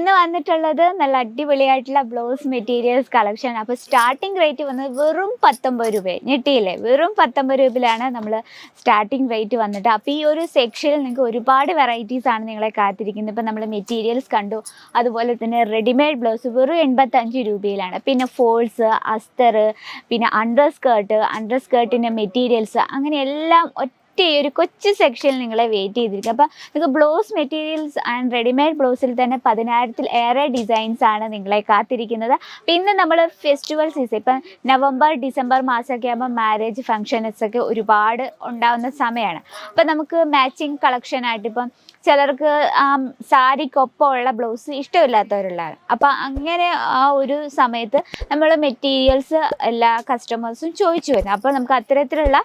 ഇന്ന് വന്നിട്ടുള്ളത് നല്ല അടിപൊളിയായിട്ടുള്ള ബ്ലൗസ് മെറ്റീരിയൽസ് കളക്ഷൻ. അപ്പോൾ സ്റ്റാർട്ടിംഗ് റേറ്റ് വന്നത് വെറും 19 രൂപ. ഞെട്ടിയില്ലേ? വെറും 19 രൂപയിലാണ് നമ്മൾ സ്റ്റാർട്ടിംഗ് റേറ്റ് വന്നിട്ട്. അപ്പോൾ ഈ ഒരു സെക്ഷനിൽ നിങ്ങൾക്ക് ഒരുപാട് വെറൈറ്റീസ് ആണ് നിങ്ങളെ കാത്തിരിക്കുന്നത്. ഇപ്പോൾ നമ്മൾ മെറ്റീരിയൽസ് കണ്ടു, അതുപോലെ തന്നെ റെഡിമെയ്ഡ് ബ്ലൗസ് വെറും 85 രൂപയിലാണ്. പിന്നെ ഫോൾസ്, അസ്തർ, പിന്നെ അണ്ടർ സ്കേർട്ടിൻ്റെ മെറ്റീരിയൽസ്, അങ്ങനെ എല്ലാം ഈ ഒരു കൊച്ചു സെക്ഷനിൽ നിങ്ങളെ വെയിറ്റ് ചെയ്തിരിക്കും. അപ്പോൾ നിങ്ങൾക്ക് ബ്ലൗസ് മെറ്റീരിയൽസ് ആൻഡ് റെഡിമെയ്ഡ് ബ്ലൗസിൽ തന്നെ 10,000-ൽ ഏറെ ഡിസൈൻസ് ആണ് നിങ്ങളെ കാത്തിരിക്കുന്നത്. പിന്നെ നമ്മൾ ഫെസ്റ്റിവൽ സീസൺ, ഇപ്പം നവംബർ ഡിസംബർ മാസമൊക്കെ ആകുമ്പോൾ മാരേജ് ഫങ്ഷൻസൊക്കെ ഒരുപാട് ഉണ്ടാകുന്ന സമയമാണ്. അപ്പം നമുക്ക് മാച്ചിങ് കളക്ഷനായിട്ട് ഇപ്പം ചിലർക്ക് സാരിക്കൊപ്പമുള്ള ബ്ലൗസ് ഇഷ്ടമില്ലാത്തവരുള്ളതാണ്. അപ്പോൾ അങ്ങനെ ആ ഒരു സമയത്ത് നമ്മൾ മെറ്റീരിയൽസ് എല്ലാ കസ്റ്റമേഴ്സും ചോദിച്ചു വരുന്നത്. അപ്പോൾ നമുക്ക് അത്തരത്തിലുള്ള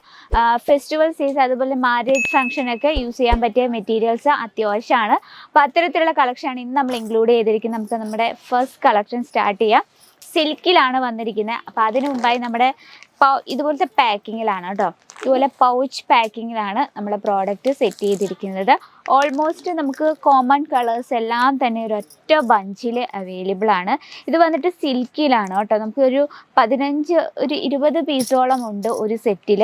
ഫെസ്റ്റിവൽ സീസൺ, അതുപോലെ മാരേജ് ഫംഗ്ഷനൊക്കെ യൂസ് ചെയ്യാൻ പറ്റിയ മെറ്റീരിയൽസ് അത്യാവശ്യമാണ്. അപ്പോൾ അത്തരത്തിലുള്ള കളക്ഷനാണ് ഇന്ന് നമ്മൾ ഇൻക്ലൂഡ് ചെയ്തിരിക്കുന്നത്. നമുക്ക് നമ്മുടെ ഫസ്റ്റ് കളക്ഷൻ സ്റ്റാർട്ട് ചെയ്യാം. സിൽക്കിലാണ് വന്നിരിക്കുന്നത്. അപ്പോൾ അതിന് മുമ്പായി നമ്മുടെ ഇതുപോലത്തെ പാക്കിങ്ങിലാണ് കേട്ടോ, ഇതുപോലെ പൗച്ച് പാക്കിങ്ങിലാണ് നമ്മുടെ പ്രോഡക്റ്റ് സെറ്റ് ചെയ്തിരിക്കുന്നത്. ഓൾമോസ്റ്റ് നമുക്ക് കോമൺ കളേഴ്സ് എല്ലാം തന്നെ ഒരൊറ്റ ബഞ്ചിൽ അവൈലബിൾ ആണ്. ഇത് വന്നിട്ട് സിൽക്കിലാണ് കേട്ടോ. നമുക്കൊരു 20 പീസോളം ഉണ്ട് ഒരു സെറ്റിൽ.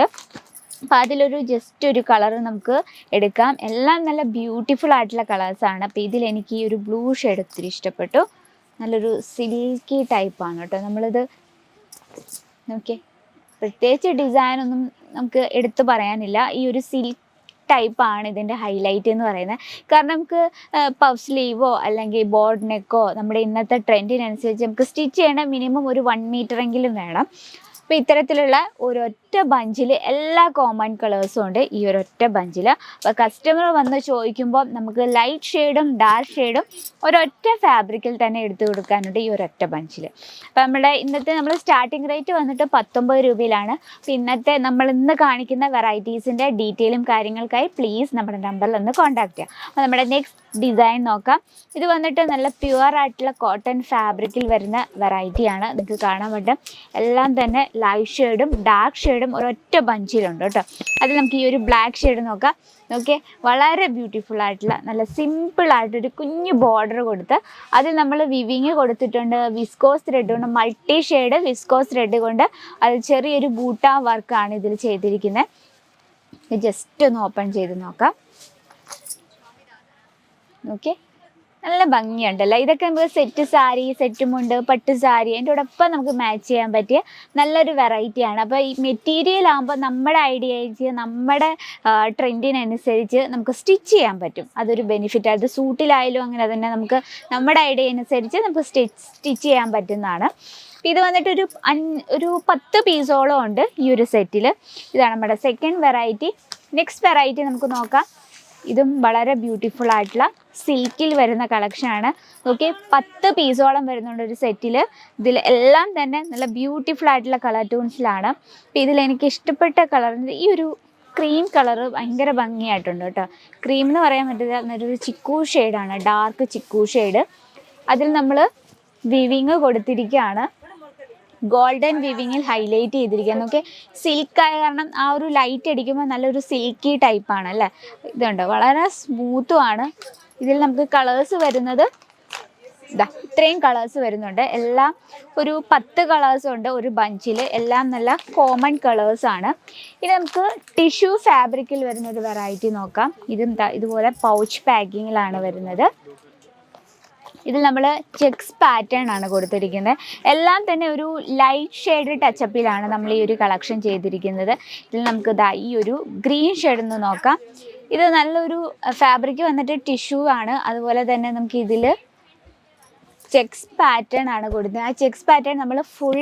അപ്പോൾ അതിലൊരു ജസ്റ്റ് ഒരു കളർ നമുക്ക് എടുക്കാം. എല്ലാം നല്ല ബ്യൂട്ടിഫുൾ ആയിട്ടുള്ള കളേഴ്സാണ്. അപ്പോൾ ഇതിലെനിക്ക് ഈ ഒരു ബ്ലൂ ഷെയ്ഡ് ഒത്തിരി ഇഷ്ടപ്പെട്ടു. നല്ലൊരു സിൽക്കി ടൈപ്പാണ് കേട്ടോ. നമ്മളിത് നോക്കിയേ, പ്രത്യേകിച്ച് ഡിസൈനൊന്നും നമുക്ക് എടുത്തു പറയാനില്ല. ഈ ഒരു സിൽക്ക് ടൈപ്പാണ് ഇതിൻ്റെ ഹൈലൈറ്റ് എന്ന് പറയുന്നത്. കാരണം നമുക്ക് പഫ് സ്ലീവോ അല്ലെങ്കിൽ ബോർഡ് നെക്കോ നമ്മുടെ ഇന്നത്തെ ട്രെൻഡിനനുസരിച്ച് നമുക്ക് സ്റ്റിച്ച് ചെയ്യേണ്ട മിനിമം ഒരു 1 മീറ്ററെങ്കിലും വേണം. അപ്പോൾ ഇത്തരത്തിലുള്ള ഒരൊറ്റ ബഞ്ചിൽ എല്ലാ കോമൺ കളേഴ്സും ഉണ്ട് ഈ ഒരൊറ്റ ബഞ്ചിൽ. അപ്പോൾ കസ്റ്റമർ വന്ന് ചോദിക്കുമ്പോൾ നമുക്ക് ലൈറ്റ് ഷെയ്ഡും ഡാർക്ക് ഷെയ്ഡും ഒരൊറ്റ ഫാബ്രിക്കിൽ തന്നെ എടുത്തു കൊടുക്കാനുണ്ട് ഈ ഒരൊറ്റ ബഞ്ചിൽ. അപ്പോൾ നമ്മുടെ ഇന്നത്തെ നമ്മൾ സ്റ്റാർട്ടിംഗ് റേറ്റ് വന്നിട്ട് 19 രൂപയിലാണ്. അപ്പോൾ ഇന്നത്തെ നമ്മൾ ഇന്ന് കാണിക്കുന്ന വെറൈറ്റീസിൻ്റെ ഡീറ്റെയിലും കാര്യങ്ങൾക്കായി പ്ലീസ് നമ്മുടെ നമ്പറിൽ ഒന്ന് കോൺടാക്ട് ചെയ്യാം. അപ്പോൾ നമ്മുടെ നെക്സ്റ്റ് ഡിസൈൻ നോക്കാം. ഇത് വന്നിട്ട് നല്ല പ്യുവർ ആയിട്ടുള്ള കോട്ടൺ ഫാബ്രിക്കിൽ വരുന്ന വെറൈറ്റിയാണ്. നിങ്ങൾക്ക് കാണാൻ പറ്റും എല്ലാം തന്നെ ലൈറ്റ് ഷെയ്ഡും ഡാർക്ക് ഷെയ്ഡും ഒരൊറ്റ ബഞ്ചിലുണ്ട് കേട്ടോ. അതിൽ നമുക്ക് ഈ ഒരു ബ്ലാക്ക് ഷെയ്ഡ് നോക്കാം. ഓക്കെ, വളരെ ബ്യൂട്ടിഫുൾ ആയിട്ടുള്ള നല്ല സിമ്പിളായിട്ടൊരു കുഞ്ഞു ബോർഡർ കൊടുത്ത് അതിൽ നമ്മൾ വിവിങ് കൊടുത്തിട്ടുണ്ട്. വിസ്കോസ് ത്രെഡ് കൊണ്ട് മൾട്ടി ഷെയ്ഡ് വിസ്കോസ് ത്രെഡ് കൊണ്ട് അത് ചെറിയൊരു ബൂട്ട വർക്കാണ് ഇതിൽ ചെയ്തിരിക്കുന്നത്. ജസ്റ്റ് ഒന്ന് ഓപ്പൺ ചെയ്ത് നോക്കാം. ഓക്കെ, നല്ല ഭംഗിയുണ്ടല്ലോ. ഇതൊക്കെ നമുക്ക് സെറ്റ് സാരി, സെറ്റ് മുണ്ട്, പട്ട് സാരി അതിൻ്റെ ഒപ്പം നമുക്ക് മാച്ച് ചെയ്യാൻ പറ്റിയ നല്ലൊരു വെറൈറ്റിയാണ്. അപ്പോൾ ഈ മെറ്റീരിയൽ ആകുമ്പോൾ നമ്മുടെ ഐഡിയയ്ക്ക് നമ്മുടെ ട്രെൻഡിനനുസരിച്ച് നമുക്ക് സ്റ്റിച്ച് ചെയ്യാൻ പറ്റും. അതൊരു ബെനിഫിറ്റ്. അത് സൂട്ടിലായാലും അങ്ങനെ തന്നെ നമുക്ക് നമ്മുടെ ഐഡിയ അനുസരിച്ച് നമുക്ക് സ്റ്റിച്ച് ചെയ്യാൻ പറ്റുന്നതാണ്. ഇത് വന്നിട്ട് ഒരു 10 പീസോളം ഉണ്ട് ഈ ഒരു സെറ്റിൽ. ഇതാണ് നമ്മുടെ സെക്കൻഡ് വെറൈറ്റി. നെക്സ്റ്റ് വെറൈറ്റി നമുക്ക് നോക്കാം. ഇതും വളരെ ബ്യൂട്ടിഫുൾ ആയിട്ടുള്ള സിൽക്കിൽ വരുന്ന കളക്ഷനാണ്. ഓക്കെ, 10 പീസോളം വരുന്നുണ്ട് ഒരു സെറ്റിൽ. ഇതിൽ എല്ലാം തന്നെ നല്ല ബ്യൂട്ടിഫുൾ ആയിട്ടുള്ള കളർ ടൂൺസിലാണ്. അപ്പോൾ ഇതിലെനിക്ക് ഇഷ്ടപ്പെട്ട കളർ ഈ ഒരു ക്രീം കളറ് ഭയങ്കര ഭംഗിയായിട്ടുണ്ട് കേട്ടോ. ക്രീം എന്ന് പറയാൻ പറ്റില്ല, നല്ലൊരു ചിക്കു ഷെയ്ഡാണ്, ഡാർക്ക് ചിക്കു ഷെയ്ഡ്. അതിൽ നമ്മൾ വിവിങ് കൊടുത്തിരിക്കുകയാണ്. ഗോൾഡൻ വിവിങ്ങിൽ ഹൈലൈറ്റ് ചെയ്തിരിക്കുകയാണ്. ഓക്കെ, സിൽക്കായ കാരണം ആ ഒരു ലൈറ്റ് അടിക്കുമ്പോൾ നല്ലൊരു സിൽക്കി ടൈപ്പാണ് അല്ലേ. ഇതുണ്ട്, വളരെ സ്മൂത്തുമാണ്. ഇതിൽ നമുക്ക് കളേഴ്സ് വരുന്നത് ഇത്രയും കളേഴ്സ് വരുന്നുണ്ട്. എല്ലാം ഒരു 10 കളേഴ്സ് ഉണ്ട് ഒരു ബഞ്ചിൽ. എല്ലാം നല്ല കോമൺ കളേഴ്സാണ്. ഇനി നമുക്ക് ടിഷ്യൂ ഫാബ്രിക്കിൽ വരുന്നൊരു വെറൈറ്റി നോക്കാം. ഇതും ഇതുപോലെ പൗച്ച് പാക്കിങ്ങിലാണ് വരുന്നത്. ഇതിൽ നമ്മൾ ചെക്സ് പാറ്റേൺ ആണ് കൊടുത്തിരിക്കുന്നത്. എല്ലാം തന്നെ ഒരു ലൈറ്റ് ഷെയ്ഡ് ടച്ചപ്പിലാണ് നമ്മൾ ഈ ഒരു കളക്ഷൻ ചെയ്തിരിക്കുന്നത്. ഇതിൽ നമുക്ക് ഈ ഒരു ഗ്രീൻ ഷെയ്ഡ് ഒന്ന് നോക്കാം. ഇത് നല്ലൊരു ഫാബ്രിക് വന്നിട്ട് ടിഷ്യൂ ആണ്. അതുപോലെ തന്നെ നമുക്ക് ഇതിൽ ചെക്സ് പാറ്റേൺ ആണ് കൊടുത്തത്. ആ ചെക്സ് പാറ്റേൺ നമ്മൾ ഫുൾ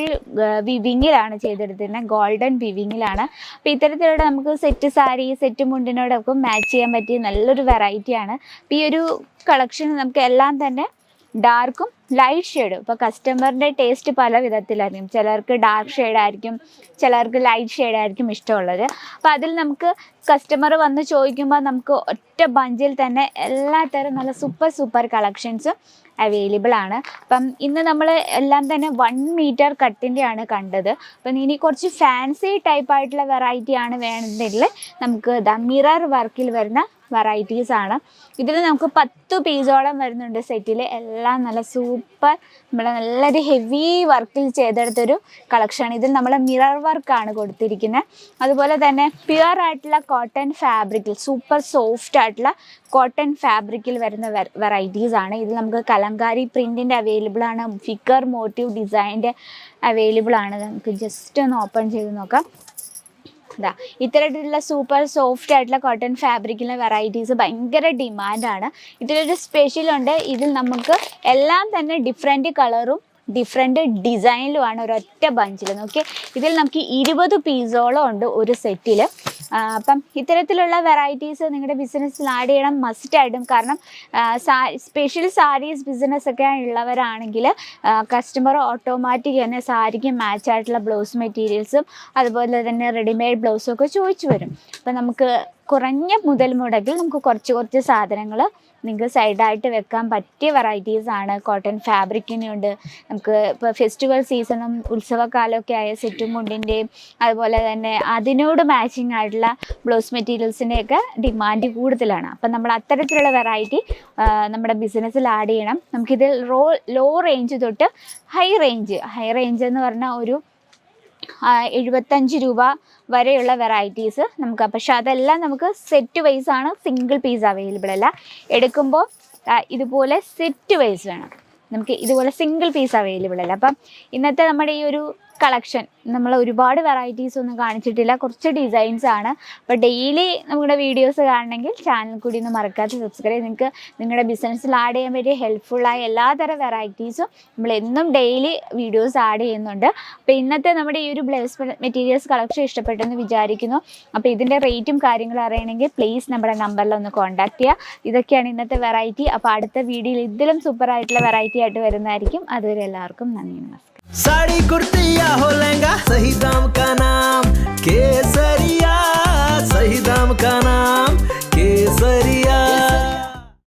വിവിങ്ങിലാണ് ചെയ്തെടുത്തിരുന്നത്, ഗോൾഡൻ വിവിങ്ങിലാണ്. അപ്പോൾ ഇത്തരത്തിലുള്ള നമുക്ക് സെറ്റ് സാരി, സെറ്റ് മുണ്ടിനോടൊക്കെ മാച്ച് ചെയ്യാൻ പറ്റിയ നല്ലൊരു വെറൈറ്റിയാണ്. അപ്പോൾ ഈ ഒരു കളക്ഷൻ നമുക്ക് എല്ലാം തന്നെ ഡാർക്കും ലൈറ്റ് ഷെയ്ഡ്. ഇപ്പോൾ കസ്റ്റമറിൻ്റെ ടേസ്റ്റ് പല വിധത്തിലായിരിക്കും. ചിലർക്ക് ഡാർക്ക് ഷെയ്ഡായിരിക്കും, ചിലർക്ക് ലൈറ്റ് ഷെയ്ഡായിരിക്കും ഇഷ്ടമുള്ളത്. അപ്പോൾ അതിൽ നമുക്ക് കസ്റ്റമർ വന്ന് ചോദിക്കുമ്പോൾ നമുക്ക് ഒറ്റ ബഞ്ചിൽ തന്നെ എല്ലാത്തരം നല്ല സൂപ്പർ കളക്ഷൻസും അവൈലബിൾ ആണ്. അപ്പം ഇന്ന് നമ്മൾ എല്ലാം തന്നെ 1 മീറ്റർ കട്ടിൻ്റെയാണ് കണ്ടത്. അപ്പം ഇനി കുറച്ച് ഫാൻസി ടൈപ്പായിട്ടുള്ള വെറൈറ്റി ആണ് വേണമെങ്കിൽ നമുക്ക് മിറർ വർക്കിൽ വരുന്ന വെറൈറ്റീസ് ആണ്. ഇതിൽ നമുക്ക് 10 പീസോളം വരുന്നുണ്ട് സെറ്റിൽ. എല്ലാം നല്ല സൂപ്പർ നല്ലൊരു ഹെവി വർക്കിൽ ചെയ്തെടുത്തൊരു കളക്ഷനാണ്. ഇതിൽ നമ്മൾ മിറർ വർക്കാണ് കൊടുത്തിരിക്കുന്നത്. അതുപോലെ തന്നെ പ്യുവർ ആയിട്ടുള്ള കോട്ടൺ ഫാബ്രിക്കിൽ സൂപ്പർ സോഫ്റ്റ് ആയിട്ടുള്ള കോട്ടൺ ഫാബ്രിക്കിൽ വരുന്ന വെറൈറ്റീസ് ആണ്. ഇതിൽ നമുക്ക് കലങ്കാരി പ്രിൻറ്റിൻ്റെ അവൈലബിൾ ആണ്, ഫിഗർ മോട്ടീവ് ഡിസൈൻ്റെ അവൈലബിൾ ആണ്. നമുക്ക് ജസ്റ്റ് ഒന്ന് ഓപ്പൺ ചെയ്ത് നോക്കാം. ഇത്തരത്തിലുള്ള സൂപ്പർ സോഫ്റ്റ് ആയിട്ടുള്ള കോട്ടൺ ഫാബ്രിക്കിലെ വെറൈറ്റീസ് ഭയങ്കര ഡിമാൻഡാണ്. ഇതിലൊരു സ്പെഷ്യലുണ്ട്. ഇതിൽ നമുക്ക് എല്ലാം തന്നെ ഡിഫറെൻറ്റ് കളറും ഡിഫറെൻറ്റ് ഡിസൈനിലുമാണ് ഒരൊറ്റ ബഞ്ചിൽ. നോക്കി, ഇതിൽ നമുക്ക് 20 പീസോളം ഉണ്ട് ഒരു സെറ്റിൽ. അപ്പം ഇത്തരത്തിലുള്ള വെറൈറ്റീസ് നിങ്ങളുടെ ബിസിനസ്സിൽ ആഡ് ചെയ്യണം മസ്റ്റായിട്ടും. കാരണം സ്പെഷ്യൽ സാരീസ് ബിസിനസ്സൊക്കെ ഉള്ളവരാണെങ്കിൽ കസ്റ്റമർ ഓട്ടോമാറ്റിക് തന്നെ സാരിക്ക് മാച്ച് ആയിട്ടുള്ള ബ്ലൗസ് മെറ്റീരിയൽസും അതുപോലെ തന്നെ റെഡിമെയ്ഡ് ബ്ലൗസും ഒക്കെ ചോദിച്ചു വരും. അപ്പം നമുക്ക് കുറഞ്ഞ മുതൽ മുടക്കിൽ നമുക്ക് കുറച്ച് സാധനങ്ങൾ നിങ്ങൾക്ക് സൈഡായിട്ട് വെക്കാൻ പറ്റിയ വെറൈറ്റീസാണ്. കോട്ടൺ ഫാബ്രിക്കിനുണ്ട്. നമുക്ക് ഇപ്പോൾ ഫെസ്റ്റിവൽ സീസണും ഉത്സവകാലമൊക്കെ ആയ സെറ്റും മുണ്ടിൻ്റെയും അതുപോലെ തന്നെ അതിനോട് മാച്ചിങ് ആയിട്ടുള്ള ബ്ലൗസ് മെറ്റീരിയൽസിൻ്റെയൊക്കെ ഡിമാൻഡ് കൂടുതലാണ്. അപ്പം നമ്മൾ അത്തരത്തിലുള്ള വെറൈറ്റി നമ്മുടെ ബിസിനസ്സിൽ ആഡ് ചെയ്യണം. നമുക്കിതിൽ ലോ റേഞ്ച് തൊട്ട് ഹൈ റേഞ്ച് എന്ന് പറഞ്ഞാൽ ഒരു 75 രൂപ വരെയുള്ള വെറൈറ്റീസ് നമുക്ക്. പക്ഷെ അതെല്ലാം നമുക്ക് സെറ്റ് വൈസ് ആണ്, സിംഗിൾ പീസ് അവൈലബിൾ അല്ല. എടുക്കുമ്പോൾ ഇതുപോലെ സെറ്റ് വൈസ് വേണം. നമുക്ക് ഇതുപോലെ സിംഗിൾ പീസ് അവൈലബിൾ അല്ല. അപ്പം ഇന്നത്തെ നമ്മുടെ ഈ ഒരു കളക്ഷൻ നമ്മൾ ഒരുപാട് വെറൈറ്റീസ് ഒന്നും കാണിച്ചിട്ടില്ല, കുറച്ച് ഡിസൈൻസ് ആണ്. അപ്പോൾ ഡെയിലി നമ്മുടെ വീഡിയോസ് കാണണമെങ്കിൽ ചാനൽ കൂടി ഒന്ന് മറക്കാതെ സബ്സ്ക്രൈബ്. നിങ്ങൾക്ക് നിങ്ങളുടെ ബിസിനസ്സിൽ ആഡ് ചെയ്യാൻ പറ്റിയ ഹെൽപ്ഫുള്ളായ എല്ലാതരം വെറൈറ്റീസും നമ്മൾ എന്നും ഡെയിലി വീഡിയോസ് ആഡ് ചെയ്യുന്നുണ്ട്. അപ്പോൾ ഇന്നത്തെ നമ്മുടെ ഈ ഒരു ബ്ലൗസ് മെറ്റീരിയൽസ് കളക്ഷൻ ഇഷ്ടപ്പെട്ടെന്ന് വിചാരിക്കുന്നു. അപ്പോൾ ഇതിൻ്റെ റേറ്റും കാര്യങ്ങളും അറിയണമെങ്കിൽ പ്ലീസ് നമ്മുടെ നമ്പറിൽ ഒന്ന് കോൺടാക്ട് ചെയ്യുക. ഇതൊക്കെയാണ് ഇന്നത്തെ വെറൈറ്റി. അപ്പോൾ അടുത്ത വീഡിയോയിൽ ഇതിലും സൂപ്പറായിട്ടുള്ള വെറൈറ്റി ആയിട്ട് വരുന്നതായിരിക്കും. അതുവരെ എല്ലാവർക്കും നന്ദി, നമസ്കാരം. साड़ी कुर्ती या हो लहंगा, सही दाम का ना